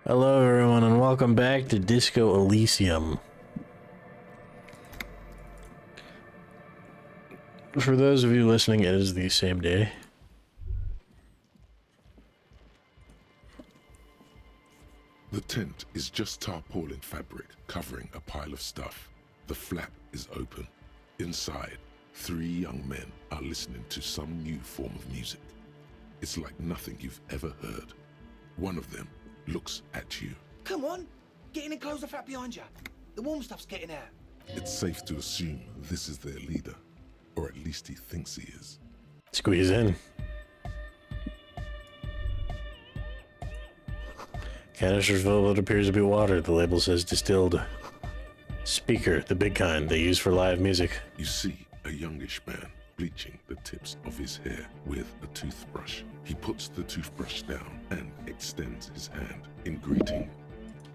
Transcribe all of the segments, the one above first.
Hello everyone and welcome back to Disco Elysium. For those of you listening, it is the same day. The tent is just tarpaulin fabric covering a pile of stuff. The flap is open. Inside, 3 young men are listening to some new form of music. It's like nothing you've ever heard. One of them looks at you. Come on, get in and close the flap behind you. The warm stuff's getting out. It's safe to assume this is their leader, or at least he thinks he is. Squeeze in. Canisters full of what appears to be water. The label says distilled. Speaker, the big kind they use for live music. You see a youngish man bleaching the tips of his hair with a toothbrush. He puts the toothbrush down and extends his hand in greeting.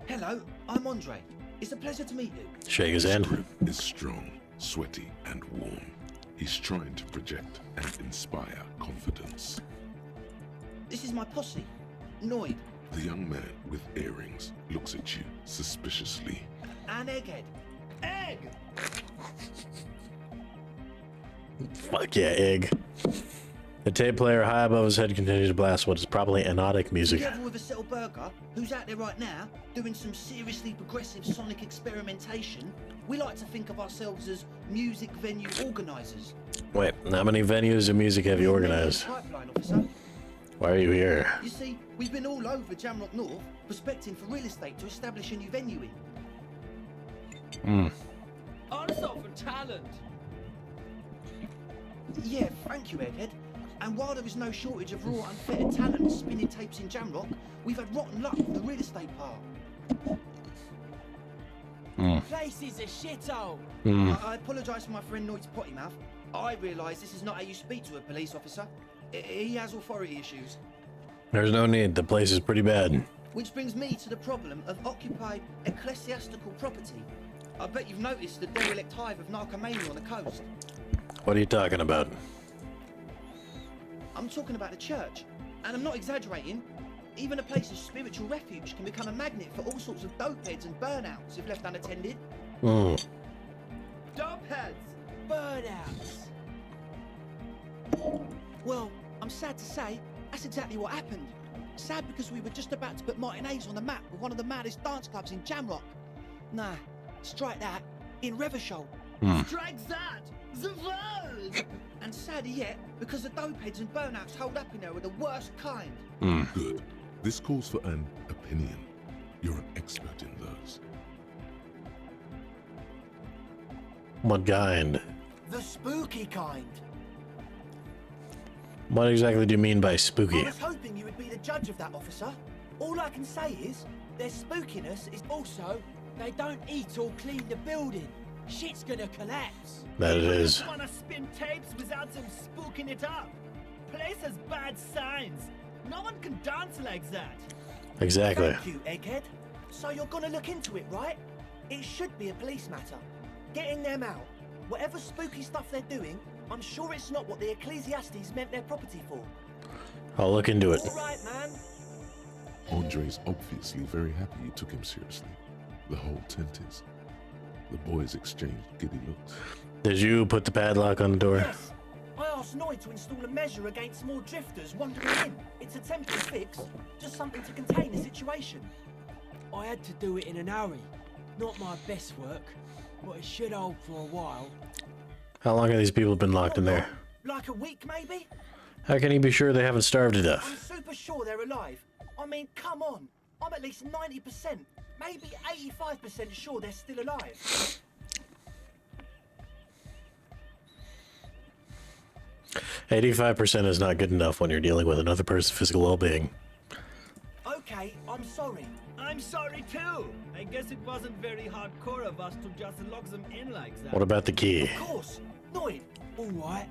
Hello, I'm Andre. It's a pleasure to meet you. Shake his His hand. grip is strong, sweaty, and warm. He's trying to project and inspire confidence. This is my posse, Noid, The young man with earrings looks at you suspiciously. and Egghead. Egg! Fuck yeah, egg. The tape player high above his head continues to blast what is probably anodic music. Together with a Settle Burger, who's out there right now, doing some seriously progressive sonic experimentation, we like to think of ourselves as music venue organisers. Wait, how many venues of music have you organized? Pipeline officer. Why are you here? You see, we've been all over Jamrock North, prospecting for real estate to establish a new venue in. Also for talent. Yeah, thank you, Egghead. And while there is no shortage of raw, unfettered talent spinning tapes in Jamrock, we've had rotten luck with the real estate part. Place is a shithole. I apologise for my friend Noid's potty mouth. I realise this is not how you speak to a police officer. He has authority issues. There's no need, the place is pretty bad. Which brings me to the problem of occupied ecclesiastical property. I bet you've noticed the derelict hive of narcomania on the coast. What are you talking about? I'm talking about the church, and I'm not exaggerating. Even a place of spiritual refuge can become a magnet for all sorts of dopeheads and burnouts if left unattended. Dopeheads. Burnouts. Well, I'm sad to say, that's exactly what happened. Sad because we were just about to put Martinez on the map with one of the maddest dance clubs in Jamrock. Nah, strike that, in Revachol. Strike that. The world. And sadder yet, because the dopeheads and burnouts hold up in there are the worst kind. Good. This calls for an opinion. You're an expert in those. What kind? The spooky kind. What exactly do you mean by I spooky? was hoping you would be the judge of that, officer. All I can say is, their spookiness is also, They don't eat or clean the building. Shit's gonna collapse. That it is. Wanna spin tapes without them spooking it up. Place has bad signs. No one can dance like that. Exactly. thank you, Egghead. So you're gonna look into it, right? It should be a police matter. Getting them out. Whatever spooky stuff they're doing, I'm sure it's not what the Ecclesiastes meant their property for. I'll look into it. All right, man. Andre's obviously very happy you took him seriously. The whole tent is. The boys exchanged giddy looks. Did you put the padlock on the door? Yes. I asked Noid to install a measure against more drifters wandering in. It's a temporary fix, just something to contain the situation. I had to do it in an hurry. Not my best work, but it should hold for a while. How long have these people been locked in there? Like a week, maybe? How can you be sure they haven't starved to I'm death? super sure they're alive. I mean, come on. I'm at least 90%, maybe 85% sure they're still alive. 85% is not good enough when you're dealing with another person's physical well-being. Okay, I'm sorry. I'm sorry too. I guess it wasn't very hardcore of us to just lock them in like that. What about the key? Of course. Noid. All right.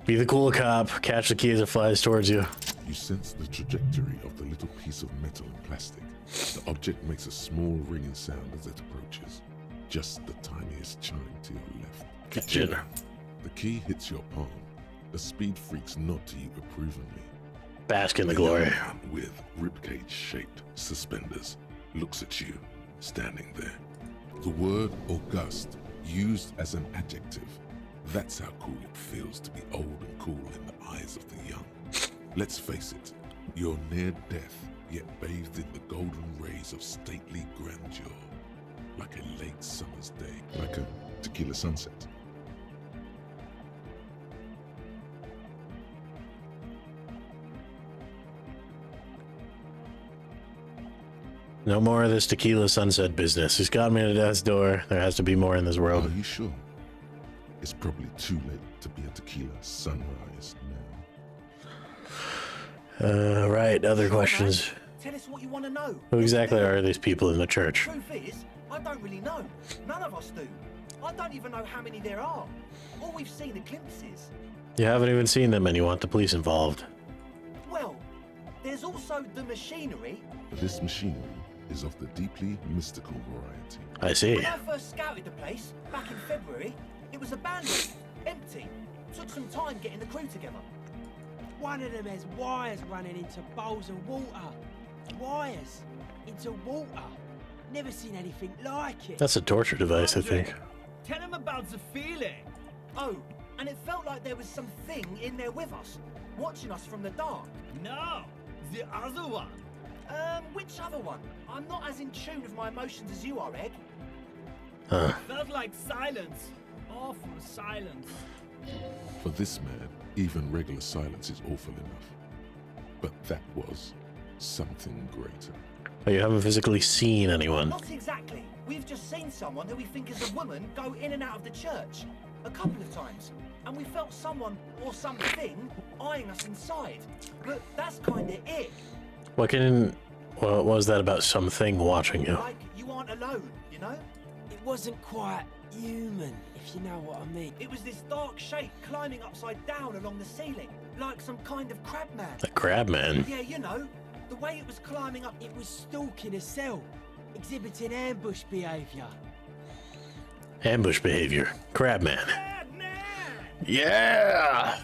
Be the cool cop, catch the key as it flies towards you. You sense the trajectory of the little piece of metal and plastic. The object makes a small ringing sound as it approaches. Just the tiniest chime to your left. Gotcha. The key hits your palm. The speed freaks nod to you approvingly. Bask in the The young glory. man with ribcage-shaped suspenders looks at you, standing there. The word august, used as an adjective. That's how cool it feels to be old and cool in the eyes of the young. Let's face it, you're near death, yet bathed in the golden rays of stately grandeur. Like a late summer's day, like a tequila sunset. No more of this tequila sunset business. He's got me to death's door. There has to be more in this Are world. you sure? It's probably too late to be a tequila sunrise now. Right, other Sure, questions. man. Tell us what you want to know. Who exactly Let's do it. are these people in the church? Truth is, I don't really know. None of us do. I don't even know how many there are. All we've seen are glimpses. You haven't even seen them and you want the police involved. Well, there's also the machinery. This machinery is of the deeply mystical variety. I see. When I first scouted the place, back in February, it was abandoned, empty. Took some time getting the crew together. One of them has wires running into bowls of water. Wires into water. Never seen anything like it. That's a torture device, I think. Tell him about the feeling. Oh, and it felt like there was something in there with us, watching us from the dark. No, the other one. Which other one? I'm not as in tune with my emotions as you are, Egg. Huh. Felt like silence. Awful silence. For this man, even regular silence is awful enough. But that was something greater. But you haven't physically seen anyone. Not exactly. We've just seen someone who we think is a woman go in and out of the church a couple of times. And we felt someone or something eyeing us inside. But that's kind of it. What was that about something watching you? Like you aren't alone, you know? It wasn't quite human, if you know what I mean. It was this dark shape climbing upside down along the ceiling, like some kind of crab man. The crab man. Yeah, you know, the way it was climbing up. It was stalking a cell, exhibiting ambush behavior. Ambush behavior. Crab man. Bad man! Yeah!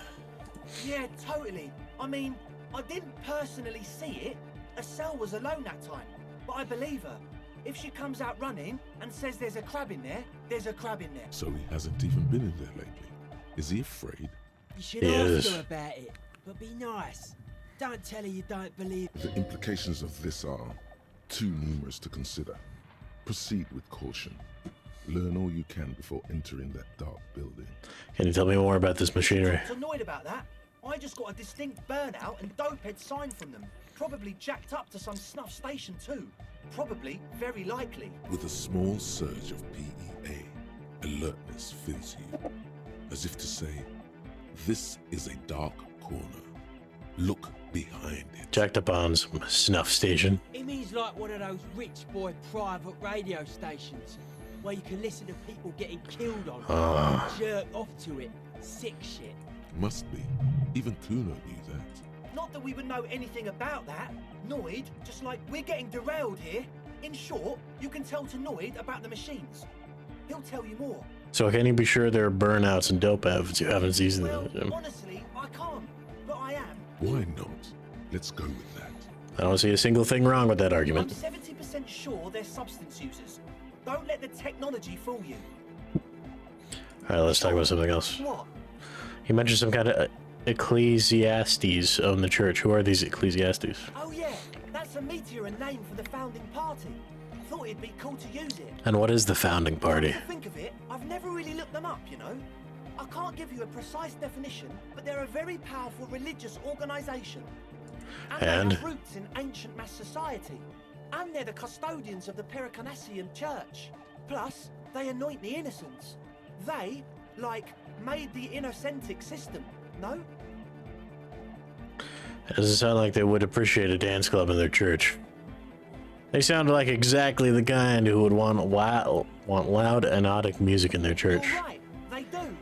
Yeah, totally. I mean, I didn't personally see it. Estelle was alone that time, but I believe her. If she comes out running and says there's a crab in there, there's a crab in there. So he hasn't even been in there lately. Is he afraid? You should He ask is. her about it, but be nice. Don't tell her you don't believe. The implications of this are too numerous to consider. Proceed with caution. Learn all you can before entering that dark building. Can you tell me more about this machinery? I was annoyed about that. I just got a distinct burnout and dopehead sign from them. Probably jacked up to some snuff station too. Probably, very likely. With a small surge of PEA, alertness fills you, as if to say, this is a dark corner. Look behind it. Jacked up on some snuff station. It means like one of those rich boy private radio stations where you can listen to people getting killed on, jerk off to it. Sick shit. Must be. Even Kuno knew that. Not that we would know anything about that. Noid, just like we're getting derailed here. In short, you can tell to Noid about the machines. He'll tell you more. So can you be sure there are burnouts and dope evidence you haven't seen Well, them? honestly, I can't. But I am. Why not? Let's go with that. I don't see a single thing wrong with that I'm argument. 70% sure they're substance users. Don't let the technology fool you. Alright, let's talk about something else. What? You mentioned some kind of ecclesiastes on the church. Who are these ecclesiastes? Oh yeah, that's a meteor and name for the founding party. Thought it'd be cool to use it. And what is the founding party? Come to think of it, I've never really looked them up, you know. I can't give you a precise definition, but they're a very powerful religious organisation. And? They have roots in ancient mass society. And they're the custodians of the Pericarnassian church. Plus, they anoint the innocents. They, like, made the innocentic system, no? It doesn't sound like they would appreciate a dance club in their church. They sound like exactly the kind who would want loud anodic music in their church. You're right, they do.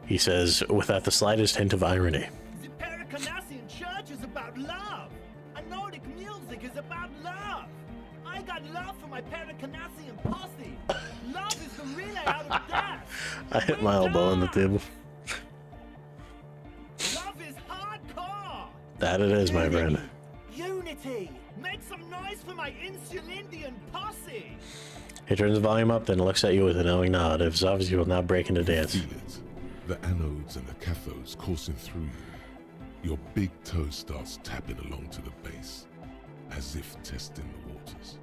He says, without the slightest hint of irony. The Pericarnassian church is about love. Anodic music is about love. I got love for my Pericarnassian posse. Love is the relay out of death. I hit my elbow on the table. Love is hardcore. That it is, my friend. Unity! Make some noise for my Insulindian posse! He turns the volume up, then looks at you with a knowing nod. It's obvious you will now break into dance. Feel it. The anodes and the cathodes coursing through you. Your big toe starts tapping along to the base, as if testing the waters.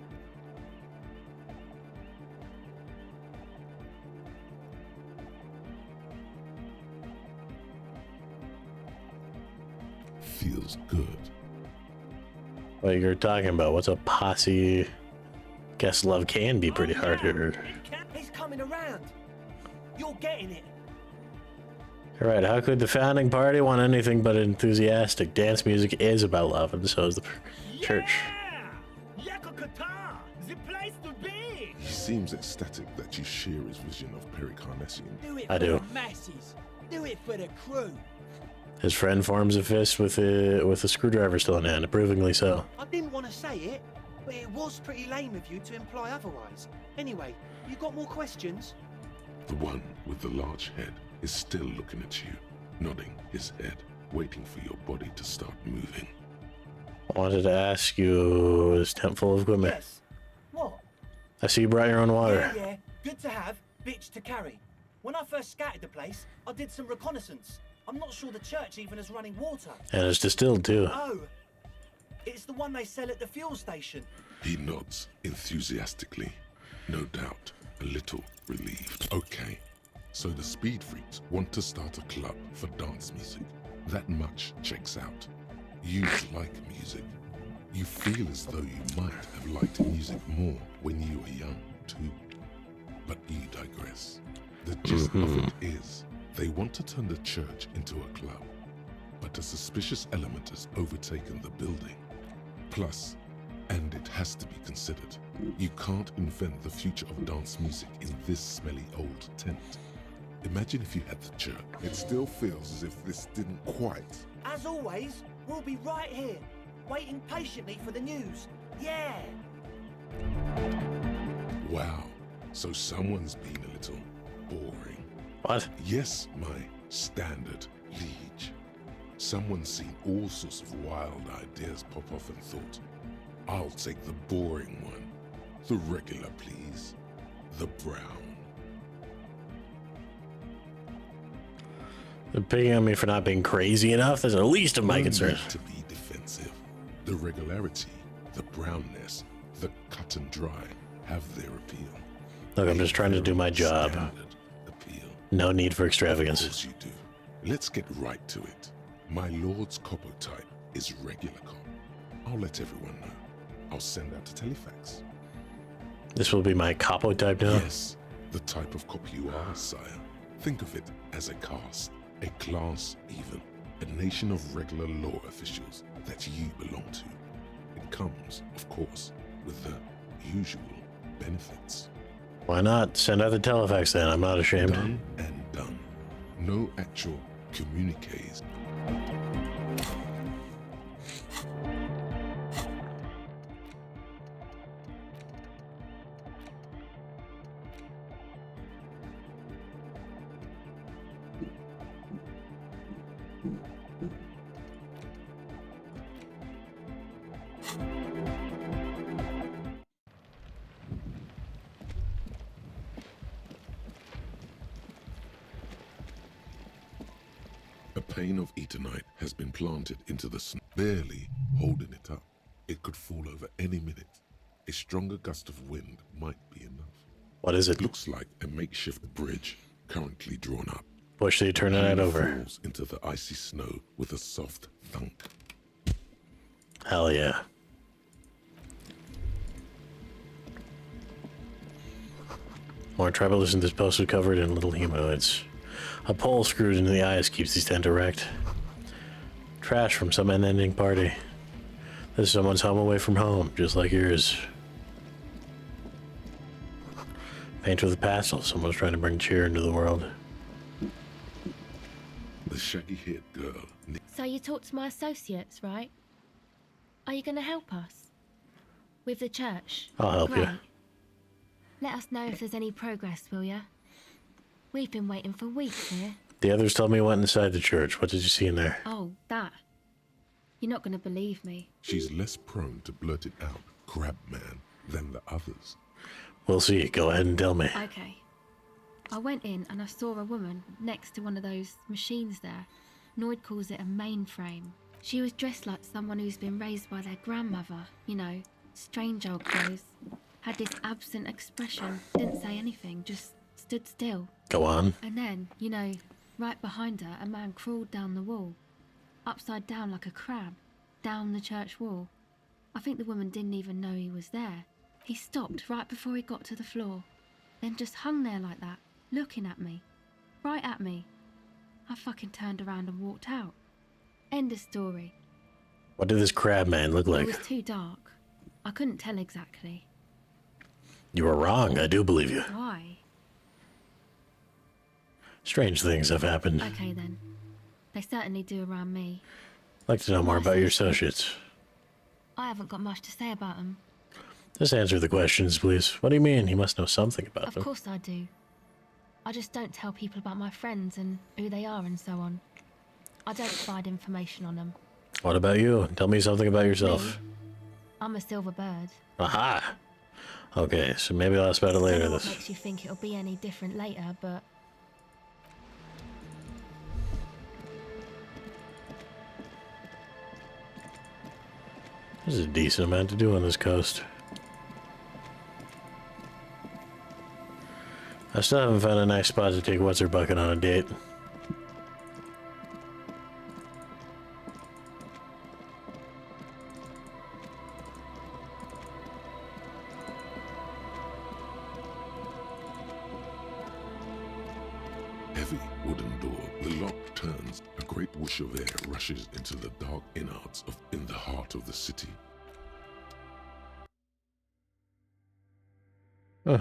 Feels good. What you're talking about? What's a posse? Guess love can be pretty hard here. He's coming around. You're getting it. Alright, how could the founding party want anything but enthusiastic? Dance music is about love, and so is the church. Yeah! Yakokata! The place to be! He seems ecstatic that you share his vision of Pericarnassian. Do it I for do. the masses. Do it for the crew. His friend forms a fist with a screwdriver still in hand, approvingly so. I didn't want to say it, but it was pretty lame of you to imply otherwise. Anyway, you got more questions? The one with the large head is still looking at you, nodding his head, waiting for your body to start moving. I wanted to ask you, is tent full of equipment? Yes. What? I see you brought your own water. Yeah. Good to have, bitch to carry. When I first scattered the place, I did some reconnaissance. I'm not sure the church even has running water. And it's distilled too. Oh, it's the one they sell at the fuel station. He nods enthusiastically, no doubt a little relieved. Okay, so the speed freaks want to start a club for dance music. That much checks out. You like music. You feel as though you might have liked music more when you were young, too. But you digress. The gist of it is, they want to turn the church into a club, but a suspicious element has overtaken the building. Plus, and it has to be considered, you can't invent the future of dance music in this smelly old tent. Imagine if you had the church. It still feels as if this didn't quite. As always, we'll be right here, waiting patiently for the news. Yeah! Wow, so someone's been a little boring. What? Yes, my standard liege. Someone's seen all sorts of wild ideas pop off and thought, I'll take the boring one. The regular, please. The brown. They're picking on me for not being crazy enough. That's the least of my No concerns. need to be defensive. The regularity, the brownness, the cut and dry have their appeal. Look, I'm just trying to do my job. Standard appeal. No need for Of extravagance. course you do. Let's get right to it. My lord's copper type is regular cop. I'll let everyone know. I'll send out a telefax. This will be my capo type now. Yes, the type of cop you are, sire. Think of it as a caste, a class even, a nation of regular law officials that you belong to. It comes, of course, with the usual benefits. Why not? Send out the telefax then. I'm not ashamed. Done and done. No actual communiques. A pane of Eternite has been planted into the snow, barely holding it up. It could fall over any minute. A stronger gust of wind might be enough. What is it? It looks like a makeshift bridge currently drawn up. Push the Eternite It over. falls into the icy snow with a soft thunk. Hell yeah. More tribalism, this post is covered in little humanoids. A pole screwed into the ice keeps these tent erect. Trash from some unending party. This is someone's home away from home, just like yours. Paint with a pastel, someone's trying to bring cheer into the world. The shaggy-haired girl. So you talked to my associates, right? Are you going to help us? With the church? I'll help you. Great. Let us know if there's any progress, will ya? We've been waiting for weeks here. The others told me what inside the church. What did you see in there? Oh, that. You're not going to believe me. She's less prone to blurt it out, crab man, than the others. We'll see. Go ahead and tell me. Okay. I went in and I saw a woman next to one of those machines there. Noid calls it a mainframe. She was dressed like someone who's been raised by their grandmother. You know, strange old clothes. Had this absent expression. Didn't say anything, just stood still. Go on. And then, you know, right behind her, a man crawled down the wall. Upside down like a crab. Down the church wall. I think the woman didn't even know he was there. He stopped right before he got to the floor. Then just hung there like that, looking at me. Right at me. I fucking turned around and walked out. End of story. What did this crab man look like? It was too dark. I couldn't tell exactly. You were wrong. I do believe you. Why? Strange things have happened. Okay then. They certainly do around me. I'd like to know more about your associates. I haven't got much to say about them. Just answer the questions, please. What do you mean? You must know something about Of them. course I do. I just don't tell people about my friends and who they are and so on. I don't provide information on them. What about you? Tell me something about yourself. Me? I'm a silver bird. Aha! Okay, so maybe I'll ask about it I don't later. know what This. makes you think it'll be any different later, but There's a decent amount to do on this coast. I still haven't found a nice spot to take What's-Her-Bucket on a date. Heavy wooden door. The lock turns. A great whoosh of air rushes into the dark innards in the heart of the city. Huh.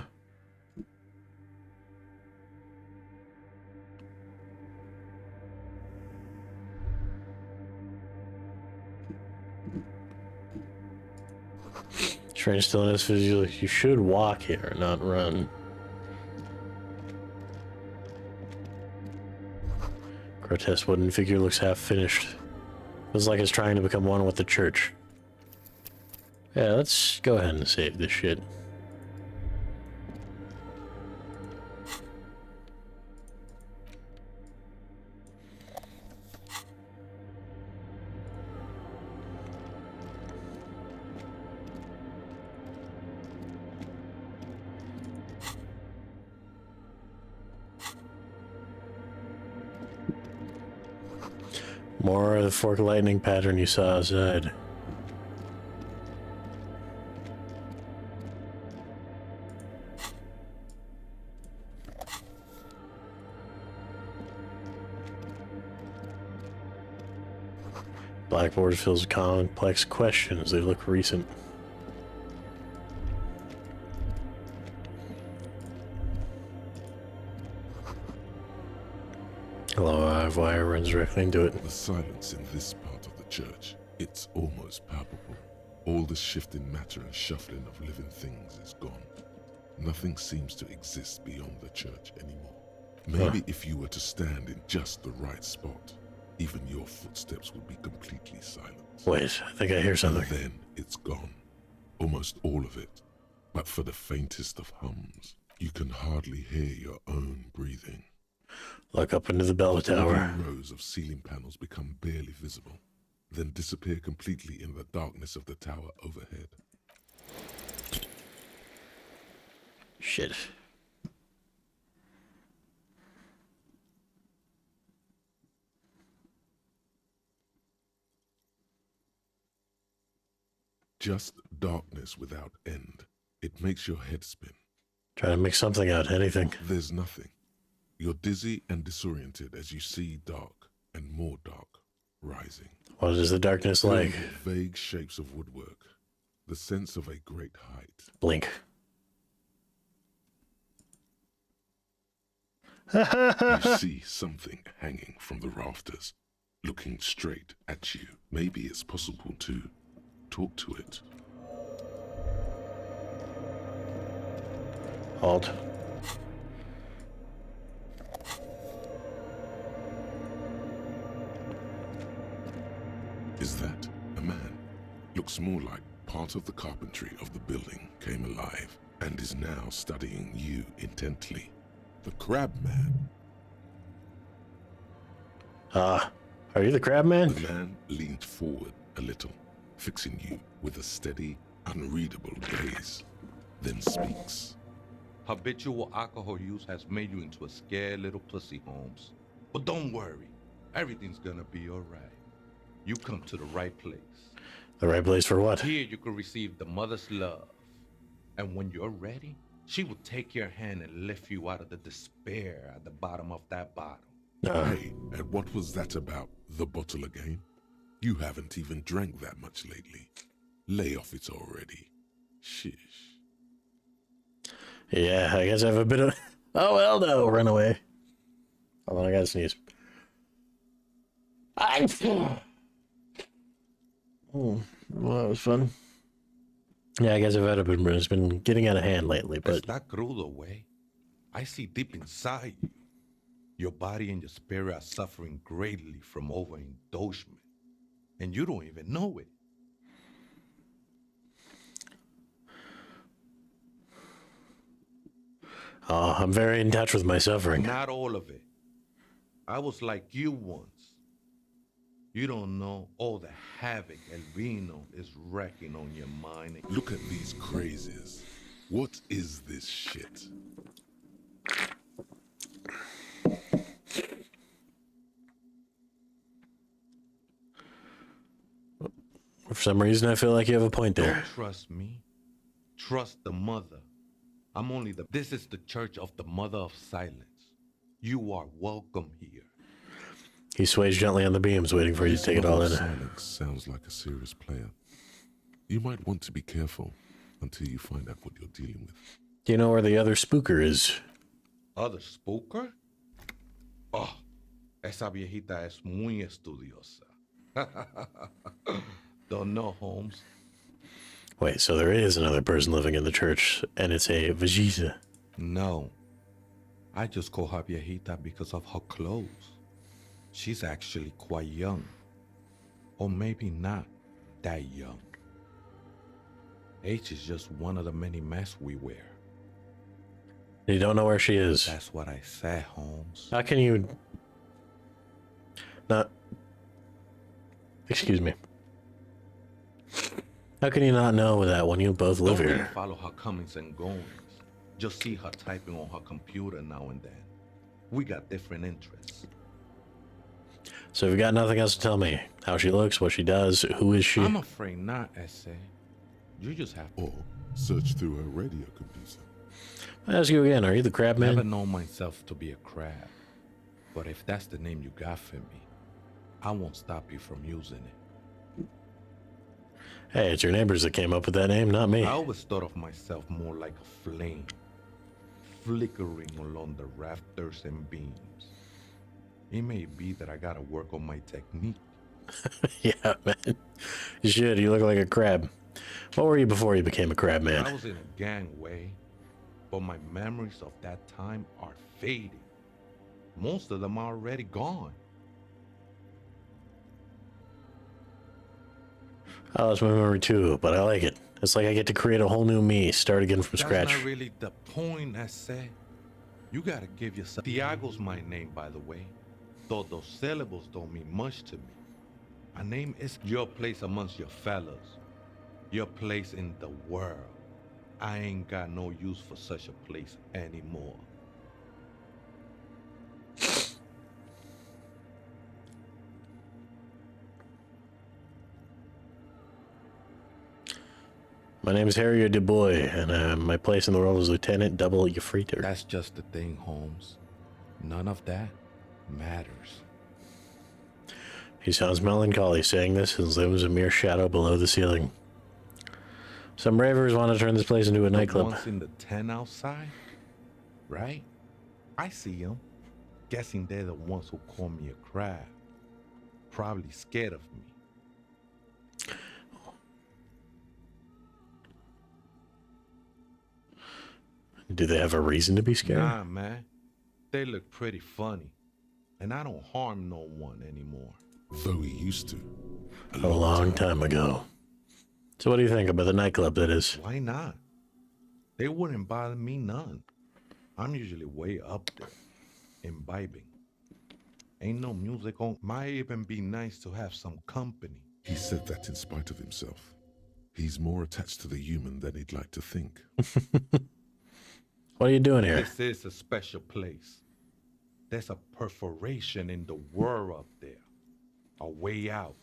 Strange stillness. You should walk here, not run. Grotesque wooden figure looks half finished. Feels like it's trying to become one with the church. Yeah, let's go ahead and save this shit. More of the fork lightning pattern you saw outside. Blackboard fills with complex questions. They look recent. Hello, wire runs directly into it. The silence in this part of the church, it's almost palpable. All the shifting matter and shuffling of living things is gone. Nothing seems to exist beyond the church anymore. Maybe if you were to stand in just the right spot, even your footsteps would be completely silent. Wait, I think I hear something. And then it's gone. Almost all of it. But for the faintest of hums, you can hardly hear your own breathing. Look up into the bell tower. Rows of ceiling panels become barely visible, then disappear completely in the darkness of the tower overhead. Shit. Just darkness without end. It makes your head spin. Try to make something out, anything. There's nothing. You're dizzy and disoriented as you see dark and more dark rising. What is the darkness Filled like? with vague shapes of woodwork. The sense of a great height. Blink. You see something hanging from the rafters, looking straight at you. Maybe it's possible to talk to it. Halt. Is that A man, looks more like part of the carpentry of the building, came alive and is now studying you intently. The Crab Man. Are you the crab man? The man leaned forward a little, fixing you with a steady, unreadable gaze, then speaks. Habitual alcohol use has made you into a scared little pussy, Holmes. But don't worry, everything's gonna be alright. You come to the right place. The right place for what? Here you can receive the mother's love. And when you're ready, she will take your hand and lift you out of the despair at the bottom of that bottle. Hey, and what was that about, the bottle again? You haven't even drank that much lately. Lay off it already. Shish. Yeah, I guess I have a bit of... Oh, well, no, run away. Hold on, I gotta sneeze. Well, that was fun. Yeah, I guess I've had a bit, it's been getting out of hand lately, but... It's not crudo, way. I see deep inside you. Your body and your spirit are suffering greatly from overindulgence, and you don't even know it. Oh, I'm very in touch with my suffering. Not all of it. I was like you once. You don't know all the havoc El Vino is wrecking on your mind. Look at these crazies. What is this shit? For some reason, I feel like you have a point there. Don't trust me. Trust the mother. I'm only the... This is the church of the Mother of Silence. You are welcome here. He sways gently on the beams, waiting for you to take it all in. Silence sounds like a serious player. You might want to be careful until you find out what you're dealing with. Do you know where the other spooker is? Other spooker? Oh, esa viejita es muy estudiosa. Don't know, Holmes. Wait, so there is another person living in the church, and it's a Vegeta. No. I just call her viejita because of her clothes. She's actually quite young. Or maybe not that young. Age is just one of the many masks we wear. You don't know where she is. That's what I said, Holmes. How can you... not... Excuse me. How can you not know that when you both live Don't really here? follow her comings and goings. Just see her typing on her computer now and then. We got different interests. So you've got nothing else to tell me. How she looks, what she does, who is she? I'm afraid not, Essay. You just have to. Or search through her radio computer. I ask you again, are you the crab man? Never known myself to be a crab. But if that's the name you got for me, I won't stop you from using it. Hey, it's your neighbors that came up with that name, not me. I always thought of myself more like a flame, flickering along the rafters and beams. It may be that I gotta work on my technique. Yeah, man. You should. You look like a crab. What were you before you became a crab man? I was in a gangway, but my memories of that time are fading. Most of them are already gone. Oh, that's my memory too, but I like it. It's like I get to create a whole new me, start again from scratch. That's not really the point, I said. You gotta give yourself... Tiago's my name, by the way. Though those syllables don't mean much to me. My name is your place amongst your fellows. Your place in the world. I ain't got no use for such a place anymore. My name is Harry Dubois, and my place in the world is Lieutenant Double Yafriter. That's just the thing, Holmes. None of that matters. He sounds melancholy saying this, his limbs was a mere shadow below the ceiling. Some ravers want to turn this place into a nightclub. Once in the 10 outside, right? I see them. Guessing they're the ones who call me a crab. Probably scared of me. Do they have a reason to be scared? Nah, man. They look pretty funny. And I don't harm no one anymore. Though he used to. A long time ago. So what do you think about the nightclub, that is? Why not? They wouldn't bother me none. I'm usually way up there, imbibing. Ain't no music on. Might even be nice to have some company. He said that in spite of himself. He's more attached to the human than he'd like to think. What are you doing here? This is a special place. There's a perforation in the world up there. A way out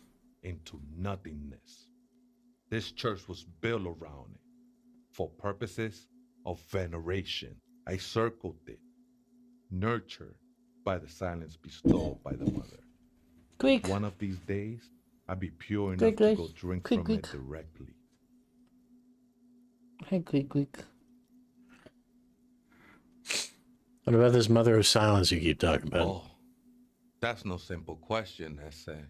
into nothingness. This church was built around it for purposes of veneration. I circled it, nurtured by the silence bestowed by the mother. Quick. One of these days, I'll be pure enough Quick, to quick. go drink Quick, from quick. it directly. Hey, quick. What about this mother of silence you keep talking about? Oh, that's no simple question, Essay.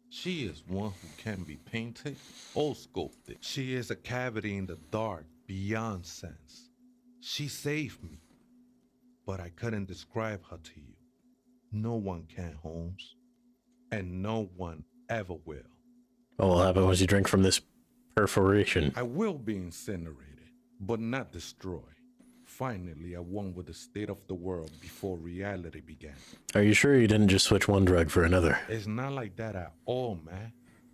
She is one who can be painted or sculpted. She is a cavity in the dark beyond sense. She saved me, but I couldn't describe her to you. No one can, Holmes, and no one ever will. What will happen once you drink from this perforation? I will be incinerated, but not destroyed. Finally, I won with the state of the world before reality began. Are you sure you didn't just switch one drug for another? It's not like that at all, man.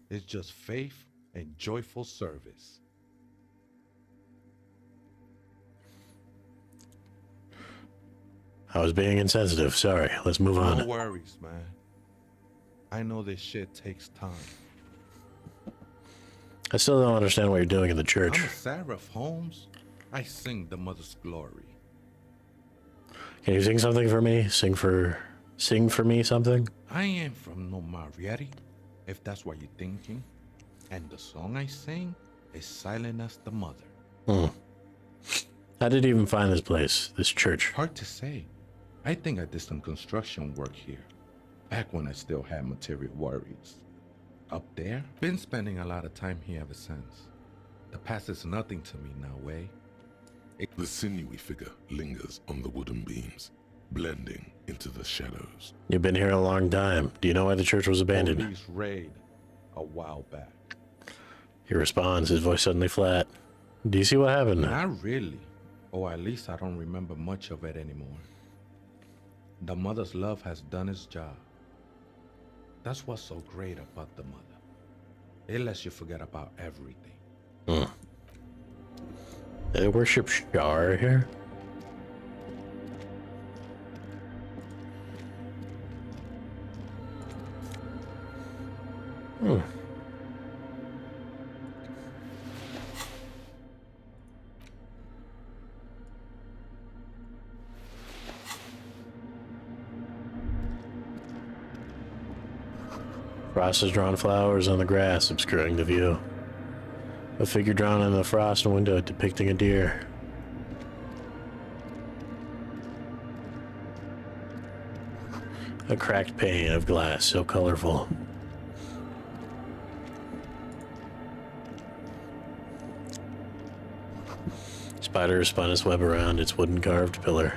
It's just faith and joyful service. I was being insensitive. Sorry. Let's move on. No worries, man. I know this shit takes time. I still don't understand what you're doing in the I'm church. a seraph, Holmes. I sing the mother's glory. Can you sing something for me? Sing for me something? I ain't from no Mariette, if that's what you're thinking. And the song I sing is silent as the mother. How did you even find this place, this church? Hard to say. I think I did some construction work here, back when I still had material worries. Up there, been spending a lot of time here ever since. The past is nothing to me now, eh? The sinewy figure lingers on the wooden beams, blending into the shadows. You've been here a long time. Do you know why the church was abandoned? Police raid a while back. He responds, his voice suddenly flat. Do you see what happened? Not really. Or at least I don't remember much of it anymore. The mother's love has done its job. That's what's so great about the mother. It lets you forget about everything. They worship Shar here? Frost has drawn flowers on the grass, obscuring the view. A figure drawn on the frost window depicting a deer. A cracked pane of glass so colorful. Spider spun its web around its wooden carved pillar.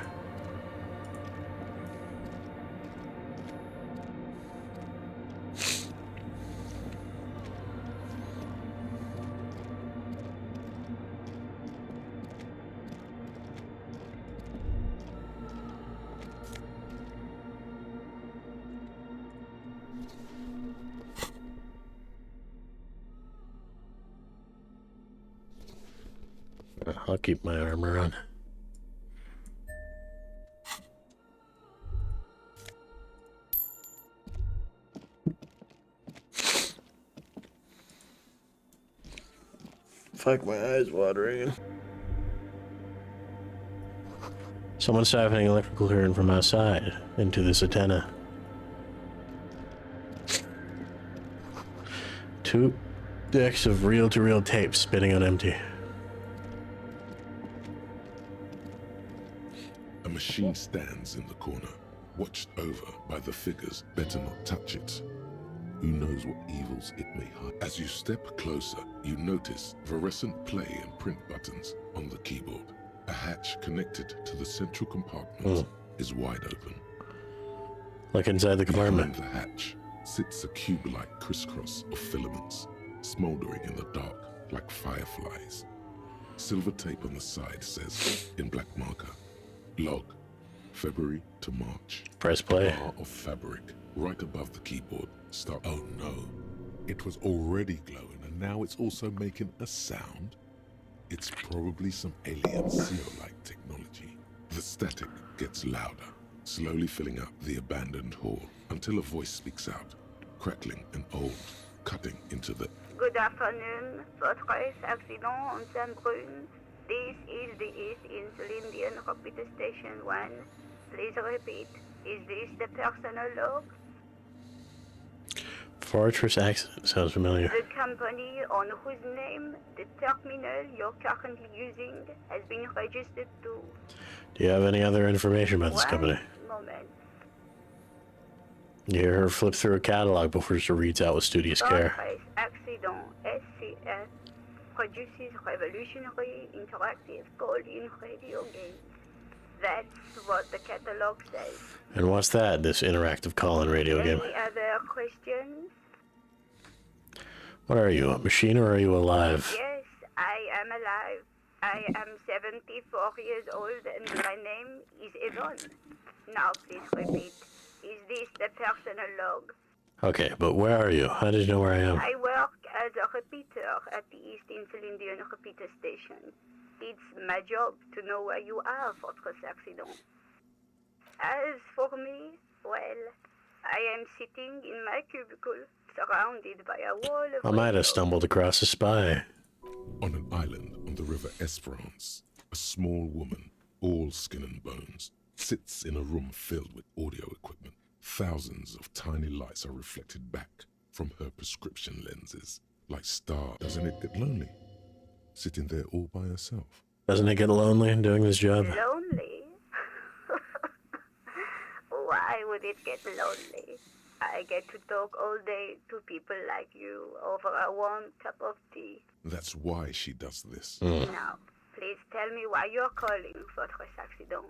I'll keep my armor on. Fuck, my eyes watering. Someone's siphoning electrical current from outside into this antenna. 2 decks of reel-to-reel tape spinning on empty. A machine stands in the corner, watched over by the figures. Better not touch it. Who knows what evils it may hide? As you step closer, you notice fluorescent play and print buttons on the keyboard. A hatch connected to the central compartment is wide open. Look inside the compartment. Behind the hatch, sits a cube-like crisscross of filaments, smoldering in the dark like fireflies. Silver tape on the side says, in black marker, log, February to March. Press play. Bar of fabric, right above the keyboard. Start. Oh no, it was already glowing and now it's also making a sound? It's probably some alien seal-like technology. The static gets louder, slowly filling up the abandoned hall until a voice speaks out, crackling and old, cutting into the... Good afternoon, votre accident on Saint-Brune. This is the East Insulindian Repeater Station 1. Please repeat, is this the personal log? Fortress accident sounds familiar. The company on whose name the terminal you're currently using has been registered to. Do you have any other information about this company? Moment. You hear her flip through a catalog before she reads out with studious care. Fortress Accident SCS produces revolutionary interactive call-in radio games. That's what the catalog says. And what's that, this interactive call-in radio game? Any other questions? What are you, a machine or are you alive? Yes, I am alive. I am 74 years old and my name is Yvonne. Now please repeat. Is this the personal log? Okay, but where are you? How did you know where I am? I work as a repeater at the East Insulindian Repeater Station. It's my job to know where you are, Fortress Accident. As for me, well, I am sitting in my cubicle, surrounded by a wall of... I might have stumbled across a spy. On an island on the river Esperance, a small woman, all skin and bones, sits in a room filled with audio equipment. Thousands of tiny lights are reflected back from her prescription lenses. Like stars. Doesn't it get lonely? Sitting there all by herself. Doesn't it get lonely doing this job? Lonely? Why would it get lonely? I get to talk all day to people like you over a warm cup of tea. That's why she does this. Now, please tell me why you're calling Fortress Accident.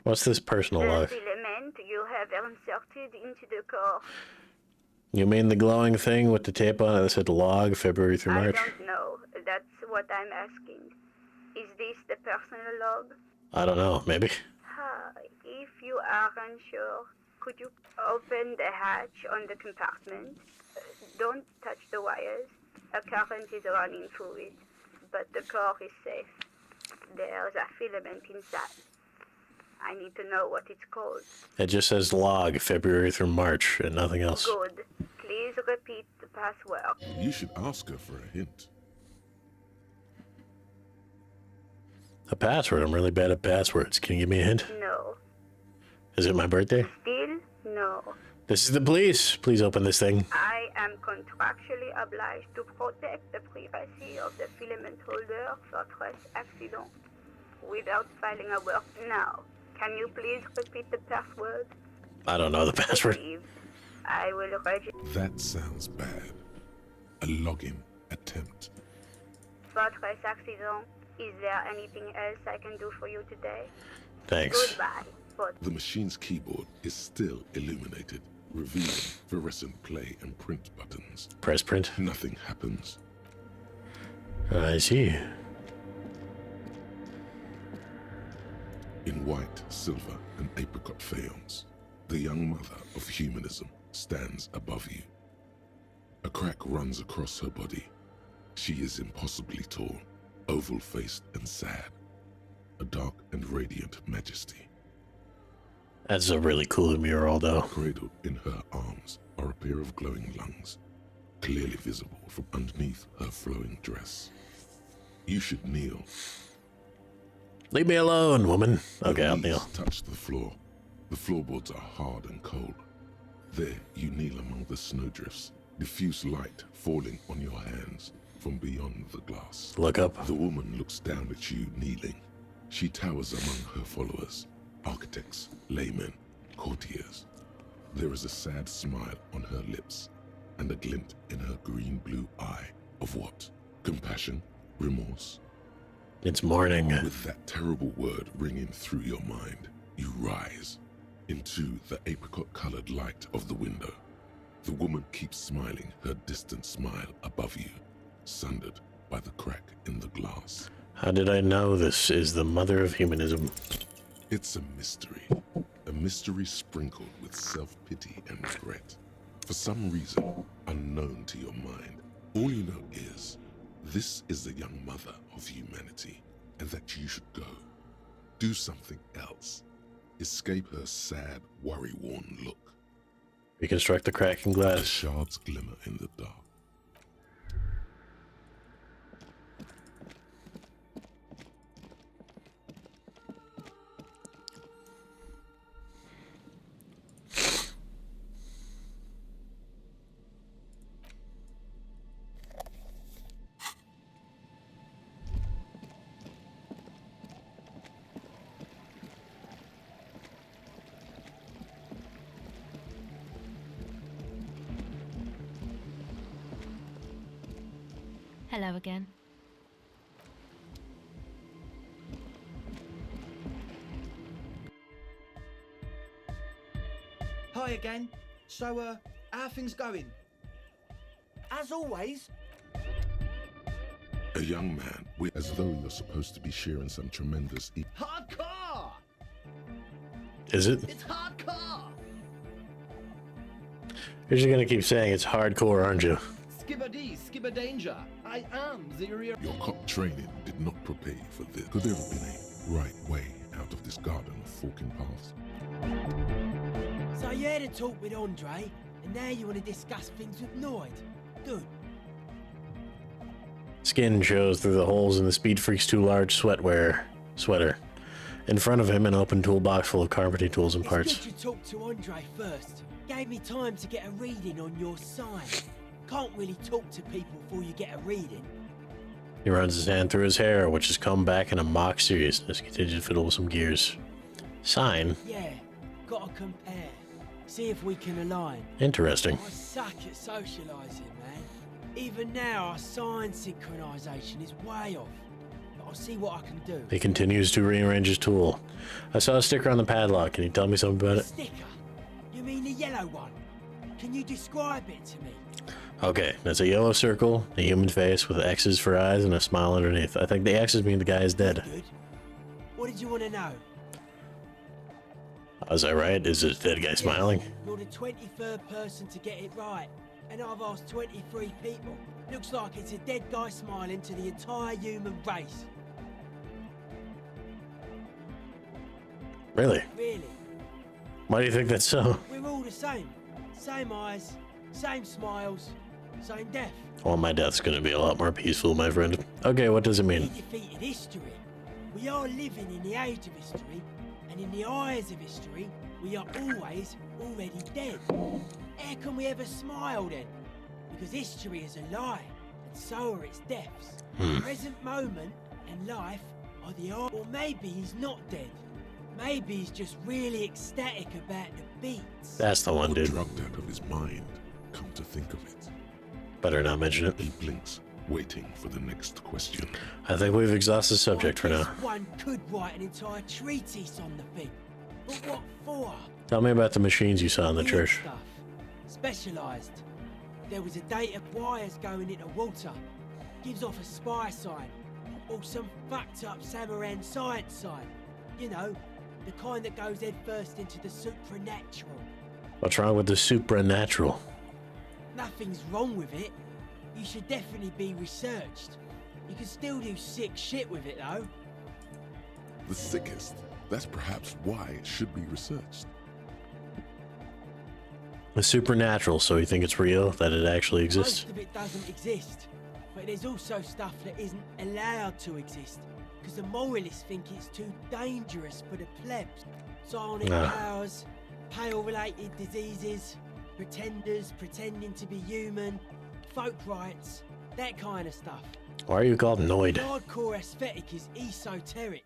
What's this personal The life? filament you have inserted into the core. You mean the glowing thing with the tape on it that said log February through March? I don't know. That's what I'm asking. Is this the personal log? I don't know, maybe. If you are unsure, could you open the hatch on the compartment? Don't touch the wires. A current is running through it, but the core is safe. There's a filament inside. I need to know what it's called. It just says log February through March and nothing else. Good. Please repeat the password. You should ask her for a hint. A password? I'm really bad at passwords. Can you give me a hint? No. Is it my birthday? Still no. This is the police. Please open this thing. I am contractually obliged to protect the privacy of the filament holder Fortress Accident without filing a work now. Can you please repeat the password? I don't know the password. Received. I will register. That sounds bad. A login attempt. Fortress Accident, is there anything else I can do for you today? Thanks. Goodbye. But The machine's keyboard is still illuminated, revealing fluorescent play and print buttons. Press print. Nothing happens. I see. In white, silver, and apricot faience, the young mother of humanism stands above you. A crack runs across her body. She is impossibly tall, oval-faced and sad. A dark and radiant majesty. That's a really cool mural, though. Cradled in her arms are a pair of glowing lungs, clearly visible from underneath her flowing dress. You should kneel. Leave me alone, woman. Your Okay, I'll knees kneel. touch the floor. The floorboards are hard and cold. There, you kneel among the snowdrifts, diffuse light falling on your hands from beyond the glass. Look up. The woman looks down at you kneeling. She towers among her followers, architects, laymen, courtiers. There is a sad smile on her lips and a glint in her green-blue eye of what? Compassion? Remorse? It's morning. With that terrible word ringing through your mind, you rise into the apricot-colored light of the window. The woman keeps smiling, her distant smile above you, sundered by the crack in the glass. How did I know this is the mother of humanism? It's a mystery sprinkled with self-pity and regret. For some reason, unknown to your mind, all you know is, this is the young mother of humanity, and that you should go. Do something else. Escape her sad, worry-worn look. Reconstruct the crack in The glass. shards glimmer in the dark. Hello again. Hi again. So, how are things going? As always, A young man, as though you're supposed to be sharing some tremendous Hardcore! Is it? It's hardcore! You're just gonna keep saying it's hardcore, aren't you? Skibbity, skibberdanger. I am the real. Your cop training did not prepare you for this. Could there have been a right way out of this garden of forking paths? So you had a talk with Andre, and now you want to discuss things with Noid. Good. Skin shows through the holes in the Speed Freak's too large sweater. In front of him, an open toolbox full of carpentry tools and parts. It's good you talked to Andre first. Gave me time to get a reading on your side. Can't really talk to people before you get a reading. He runs his hand through his hair, which has come back in a mock seriousness. Continues to fiddle with some gears. Sign? Yeah, gotta compare. See if we can align. Interesting. I suck at socialising, man. Even now, our sign synchronisation is way off. But I'll see what I can do. He continues to rearrange his tool. I saw a sticker on the padlock. Can you tell me something about it? Sticker? You mean the yellow one? Can you describe it to me? Okay, that's a yellow circle, a human face with X's for eyes, and a smile underneath. I think the X's mean the guy is dead. Good. What did you want to know? Was I right? Is it dead guy smiling? You're the 23rd person to get it right, and I've asked 23 people. Looks like it's a dead guy smiling to the entire human race. Really? Really? Why do you think that's so? We're all the same. Same eyes, same smiles, same death. Well, my death's gonna be a lot more peaceful, my friend. Okay, what does it We mean? defeated history. We are living in the age of history, and in the eyes of history, we are always already dead. How can we ever smile then? Because history is a lie, and so are its deaths. The present moment and life are the art. Or maybe he's not dead. Maybe he's just really ecstatic about the beats. That's the one, dude. Drugged out of his mind, come to think of it. Better not mention it. He blinks, waiting for the next question. I think we've exhausted the subject for I now. guess one could write an entire treatise on the thing. But what for? Tell me about the machines you saw in the Weird church. Stuff. Specialised. There was a date of wires going into water. Gives off a spy sign. Or some fucked up Samaran science sign. You know, the kind that goes head first into the supernatural. What's wrong with the supernatural? Nothing's wrong with it. You should definitely be researched. You can still do sick shit with it though. The sickest. That's perhaps why it should be researched. The supernatural, so you think it's real, that it actually exists? Most of it doesn't exist. But there's also stuff that isn't allowed to exist. Because the moralists think it's too dangerous for the plebs. Psionic powers, pale-related diseases, pretenders pretending to be human, folk rights, that kind of stuff. Why are you called The Noid? hardcore aesthetic is esoteric.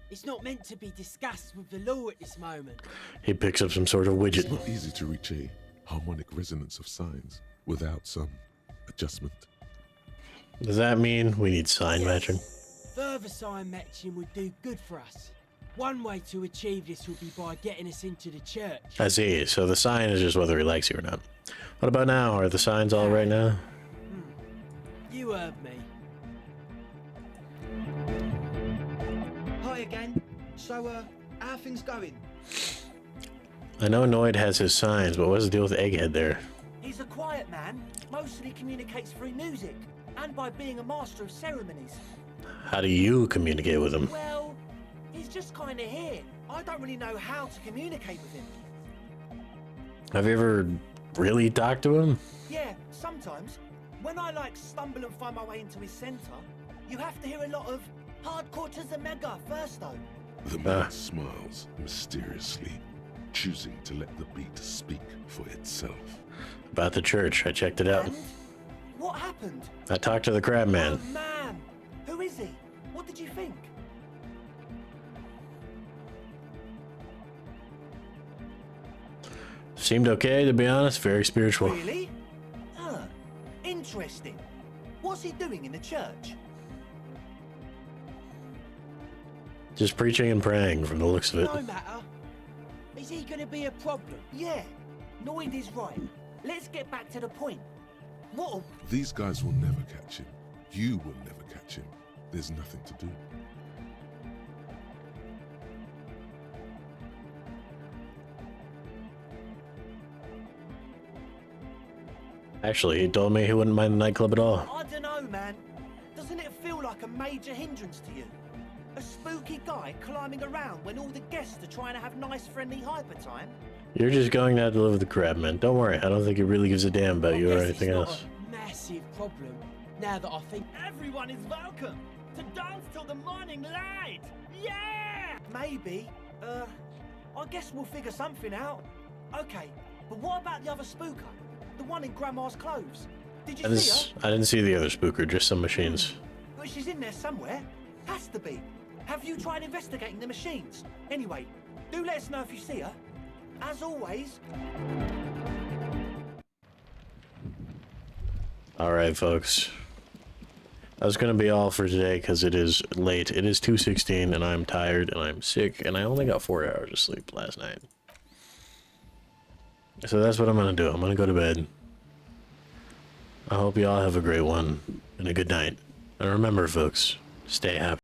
It's not meant to be discussed with the law at this moment. He picks up some sort of It's widget. not easy to reach a harmonic resonance of signs without some adjustment. Does that mean we need sign matching? Further sign matching would do good for us. One way to achieve this would be by getting us into the church. I see. So the sign is just whether he likes you or not. What about now? Are the signs all right now? You heard me. Hi again. So, how are things going? I know Noid has his signs, but what's the deal with Egghead there? He's a quiet man, mostly communicates through music, and by being a master of ceremonies. How do you communicate with him? Well, he's just kind of here. I don't really know how to communicate with him. Have you ever really talked to him? Yeah, sometimes. When I stumble and find my way into his center, you have to hear a lot of hardcore to the mega first though. The man smiles mysteriously, choosing to let the beat speak for itself. About the church. I checked it out. And what happened? I talked to the crab man. Oh man, who is he? What did you think? Seemed okay, to be honest. Very spiritual. Really? Huh. Interesting. What's he doing in the church? Just preaching and praying from the looks of it. No matter. Is he gonna be a problem? Yeah, Noid is right. Let's get back to the point. What? These guys will never catch him. You will never catch him. There's nothing to do. Actually, he told me he wouldn't mind the nightclub at all. I don't know, man. Doesn't it feel like a major hindrance to you? A spooky guy climbing around when all the guests are trying to have nice, friendly hyper time? You're just going now to live with the crab man. Don't worry, I don't think he really gives a damn about I you or guess anything it's not else. a massive problem. Now that I think. Everyone is welcome to dance till the morning light. Yeah! Maybe. I guess we'll figure something out. Okay, but what about the other spooker? The one in Grandma's clothes? Did you see her? I didn't see the other spooker, just some machines. But she's in there somewhere. Has to be. Have you tried investigating the machines? Anyway, do let us know if you see her. As always. Alright, folks. That's gonna be all for today because it is late. It is 2:16 and I'm tired and I'm sick and I only got 4 hours of sleep last night. So that's what I'm gonna do. I'm gonna go to bed. I hope you all have a great one and a good night. And remember, folks, stay happy.